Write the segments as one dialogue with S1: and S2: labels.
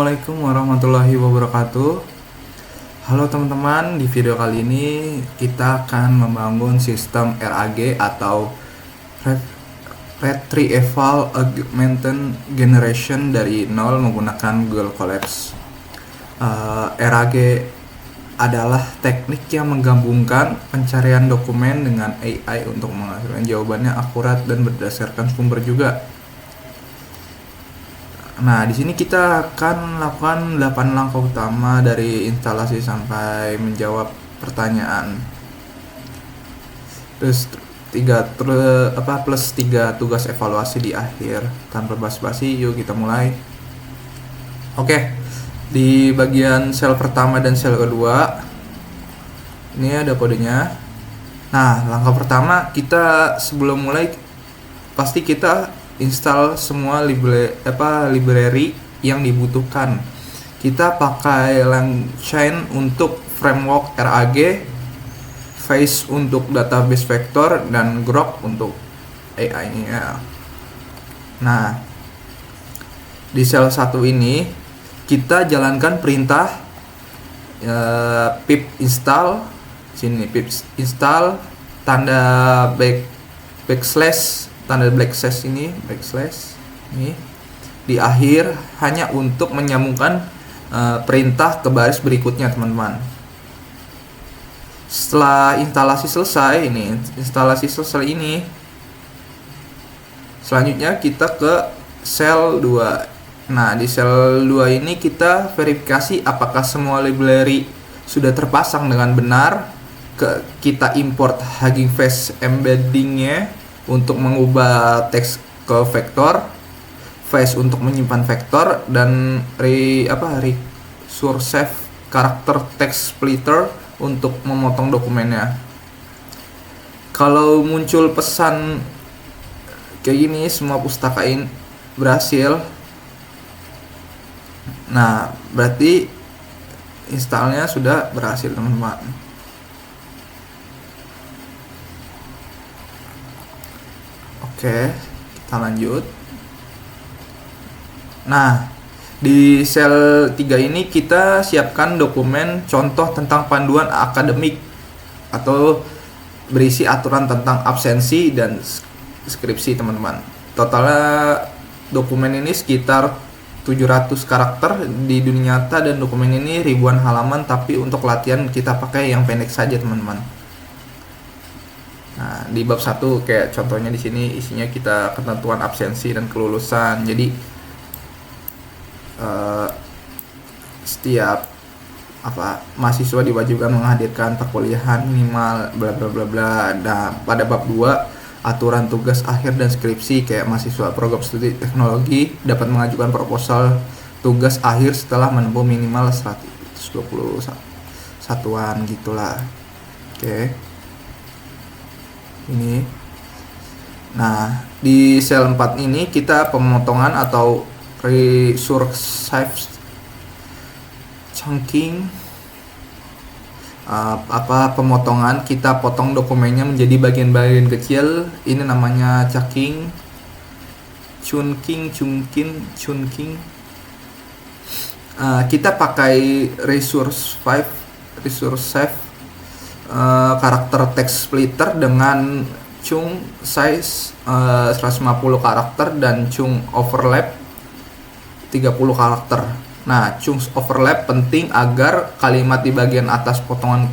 S1: Assalamualaikum warahmatullahi wabarakatuh. Halo teman-teman, di video kali ini kita akan membangun sistem RAG atau Retrieval Augmented Generation dari nol menggunakan Google Colabs. RAG adalah teknik yang menggabungkan pencarian dokumen dengan AI untuk menghasilkan jawabannya akurat dan berdasarkan sumber juga. Nah, di sini kita akan melakukan 8 langkah utama dari instalasi sampai menjawab pertanyaan. Plus 3 tugas evaluasi di akhir. Tanpa basa-basi, yuk kita mulai. Oke. Di bagian sel pertama dan sel kedua ini ada kodenya. Nah, langkah pertama kita sebelum mulai pasti kita install semua library yang dibutuhkan. Kita pakai LangChain untuk framework RAG, Face untuk database vektor, dan Grok untuk AI-nya. Nah, di sel 1 ini kita jalankan perintah pip install. Sini pip install tanda backslash ini di akhir hanya untuk menyambungkan perintah ke baris berikutnya, teman-teman. Setelah instalasi selesai ini, selanjutnya kita ke sel 2. Nah, di sel 2 ini kita verifikasi apakah semua library sudah terpasang dengan benar. Kita import Hugging Face embeddingnya untuk mengubah teks ke vektor, Face untuk menyimpan vektor, dan recursive character text splitter untuk memotong dokumennya. Kalau muncul pesan kayak gini, semua pustaka ini berhasil. Nah, berarti installnya sudah berhasil, teman-teman. Oke, kita lanjut. Nah, di sel 3 ini kita siapkan dokumen contoh tentang panduan akademik atau berisi aturan tentang absensi dan skripsi, teman-teman. Totalnya dokumen ini sekitar 700 karakter di dunia nyata, dan dokumen ini ribuan halaman, tapi untuk latihan kita pakai yang pendek saja, teman-teman. Nah, di bab 1 kayak contohnya di sini isinya kita ketentuan absensi dan kelulusan. Jadi setiap mahasiswa diwajibkan menghadirkan perkuliahan minimal bla bla bla bla. Nah, pada bab 2 aturan tugas akhir dan skripsi kayak mahasiswa program studi teknologi dapat mengajukan proposal tugas akhir setelah menempuh minimal 120 satuan gitulah. Oke. Ini. Nah, di sel 4 ini kita pemotongan atau recursive chunking. Pemotongan, kita potong dokumennya menjadi bagian-bagian kecil. Ini namanya chunking. Kita pakai recursive karakter text splitter dengan chung size 150 karakter dan chung overlap 30 karakter. Nah, chung overlap penting agar kalimat di bagian atas potongan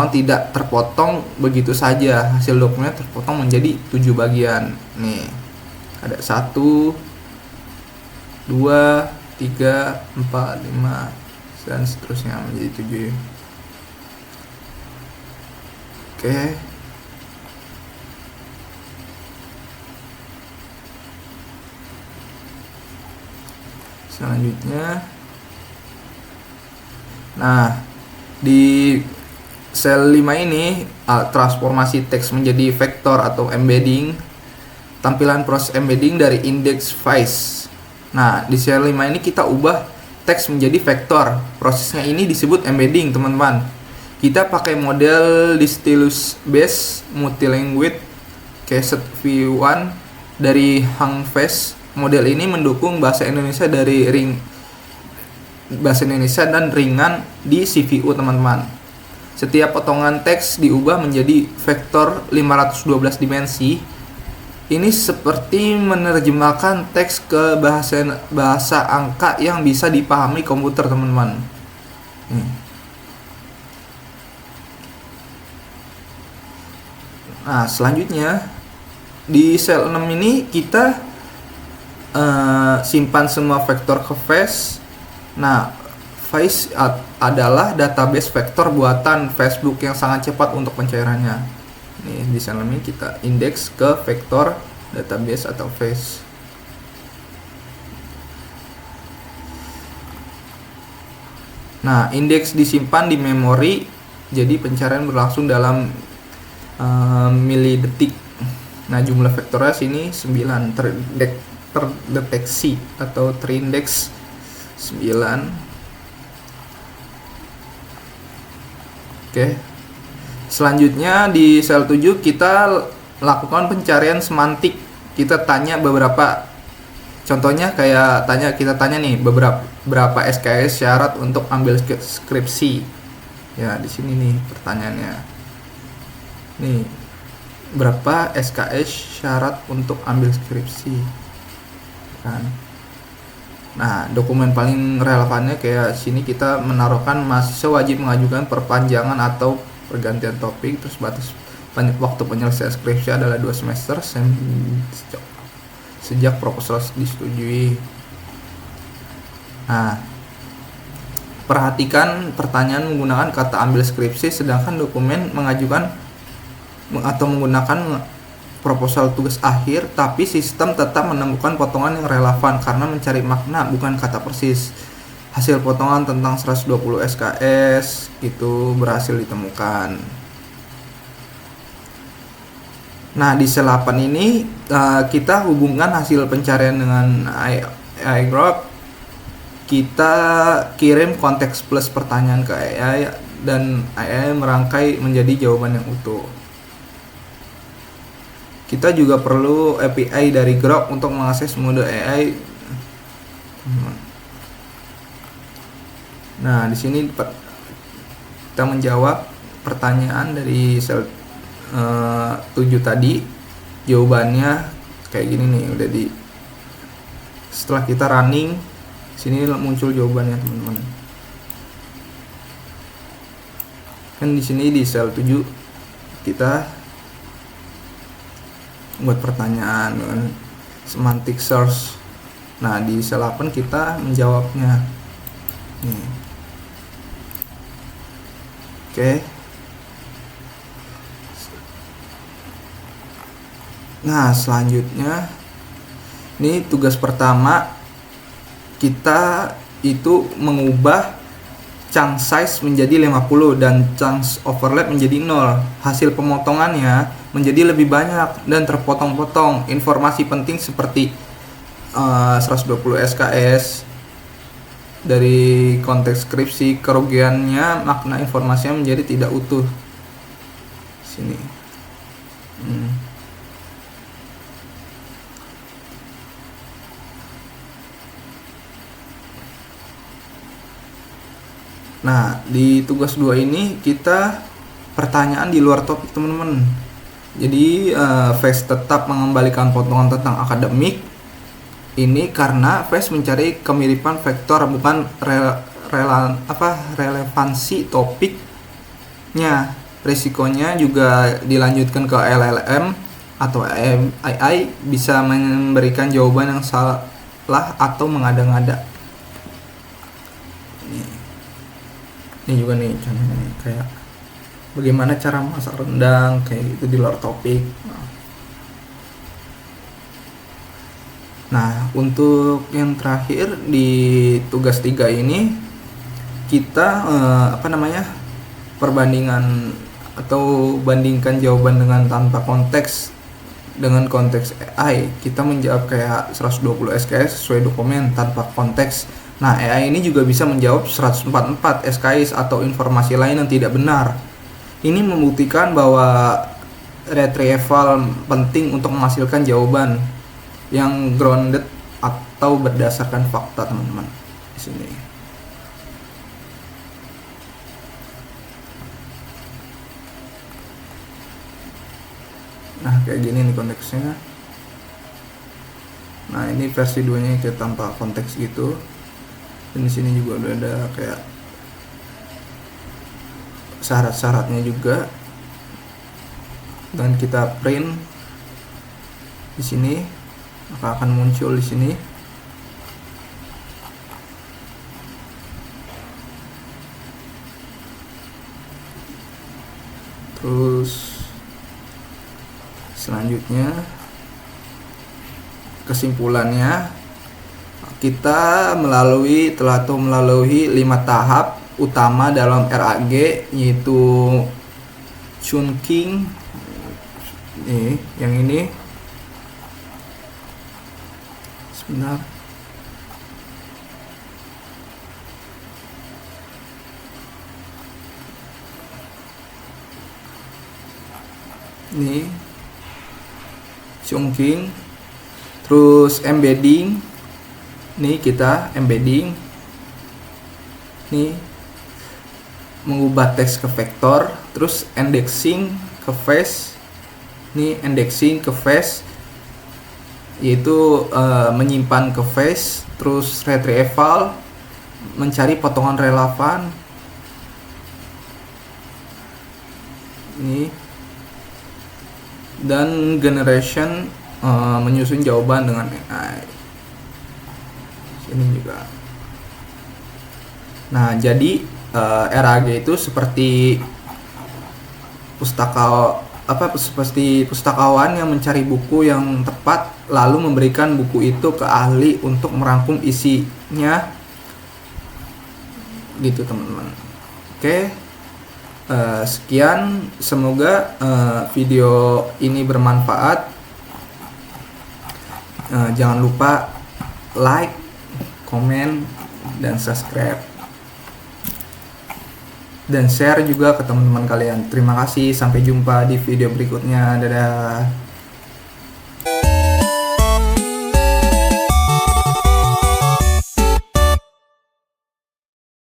S1: tidak terpotong begitu saja. Hasil dokumennya terpotong menjadi 7 bagian. Nih, ada 1, 2, 3, 4, 5 dan seterusnya menjadi 7. Oke. Selanjutnya. Nah, di sel 5 ini transformasi teks menjadi vektor atau embedding. Tampilan proses embedding dari index face. Nah, di sel 5 ini kita ubah teks menjadi vektor. Prosesnya ini disebut embedding, teman-teman. Kita pakai model di stylus base multilanguage Cassette V1 dari Hugging Face. Model ini mendukung bahasa Indonesia dari bahasa Indonesia dan ringan di CPU teman-teman. Setiap potongan teks diubah menjadi vektor 512 dimensi. Ini seperti menerjemahkan teks ke bahasa angka yang bisa dipahami komputer teman-teman. Nah, selanjutnya di sel 6 ini kita simpan semua vektor ke Face. Nah, Face adalah database vektor buatan Facebook yang sangat cepat untuk pencairannya. Nih, di sel 6 ini kita indeks ke vektor database atau Face. Nah, indeks disimpan di memori, jadi pencarian berlangsung dalam milidetik. Nah, jumlah vektornya sini 9 terdeteksi atau terindeks 9. Oke. Selanjutnya di sel 7 kita lakukan pencarian semantik. Kita tanya beberapa, contohnya kayak kita tanya nih berapa SKS syarat untuk ambil skripsi. Ya, di sini nih pertanyaannya. Nih, berapa SKS syarat untuk ambil skripsi kan. Nah, dokumen paling relevannya kayak sini kita menaruhkan mahasiswa wajib mengajukan perpanjangan atau pergantian topik, terus batas waktu penyelesaian skripsi adalah 2 semester sejak proposal disetujui. Nah, perhatikan pertanyaan menggunakan kata ambil skripsi, sedangkan dokumen mengajukan atau menggunakan proposal tugas akhir, tapi sistem tetap menemukan potongan yang relevan karena mencari makna bukan kata persis. Hasil potongan tentang 120 SKS itu berhasil ditemukan. Nah, di sel 8 ini kita hubungkan hasil pencarian dengan AI Grok. Kita kirim konteks plus pertanyaan ke AI dan AI merangkai menjadi jawaban yang utuh. Kita juga perlu API dari Grok untuk mengakses mode AI. Nah, di sini kita menjawab pertanyaan dari sel 7 tadi. Jawabannya kayak gini nih, udah setelah kita running, sini muncul jawabannya teman-teman. Kan di sini di sel 7 kita buat pertanyaan dengan semantic search. Nah, di sel 8 kita menjawabnya. Nih. Oke. Nah, selanjutnya ini tugas pertama, kita itu mengubah chunk size menjadi 50 dan chunks overlap menjadi 0. Hasil pemotongannya menjadi lebih banyak dan terpotong-potong. Informasi penting seperti 120 SKS dari konteks skripsi, kerugiannya, makna informasinya menjadi tidak utuh. Sini. Nah, di tugas 2 ini kita pertanyaan di luar topik teman-teman. Jadi Face tetap mengembalikan potongan tentang akademik. Ini karena Face mencari kemiripan vektor bukan relevansi topiknya. Risikonya juga dilanjutkan ke LLM atau AI bisa memberikan jawaban yang salah atau mengada-ngada. Ini juga nih contohnya nih, kayak bagaimana cara masak rendang kayak gitu di luar topik. Nah, untuk yang terakhir di tugas 3 ini kita perbandingan atau bandingkan jawaban dengan tanpa konteks dengan konteks AI. Kita menjawab kayak 120 SKS sesuai dokumen tanpa konteks. Nah, AI ini juga bisa menjawab 144 SKS atau informasi lain yang tidak benar. Ini membuktikan bahwa retrieval penting untuk menghasilkan jawaban yang grounded atau berdasarkan fakta, teman-teman. Di sini. Nah kayak gini nih konteksnya. Nah ini versi 2 nya kayak tanpa konteks gitu. Dan di sini juga udah ada kayak syarat-syaratnya juga. Dan kita print di sini, maka akan muncul di sini. Terus selanjutnya kesimpulannya, kita telah melalui 5 tahap utama dalam RAG, yaitu chunking nih, yang ini sebentar. Ini chunking, terus embedding. Nih kita embedding. Nih mengubah teks ke vektor, terus indexing ke face. Nih indexing ke face yaitu menyimpan ke face, terus retrieval mencari potongan relevan. Nih dan generation menyusun jawaban dengan AI. Ini juga. Nah, jadi RAG itu seperti pustakawan yang mencari buku yang tepat lalu memberikan buku itu ke ahli untuk merangkum isinya. Gitu, teman-teman. Oke. Sekian, semoga video ini bermanfaat. Jangan lupa like, komen, dan subscribe, dan share juga ke teman-teman kalian. Terima kasih, sampai jumpa di video berikutnya. Dadah.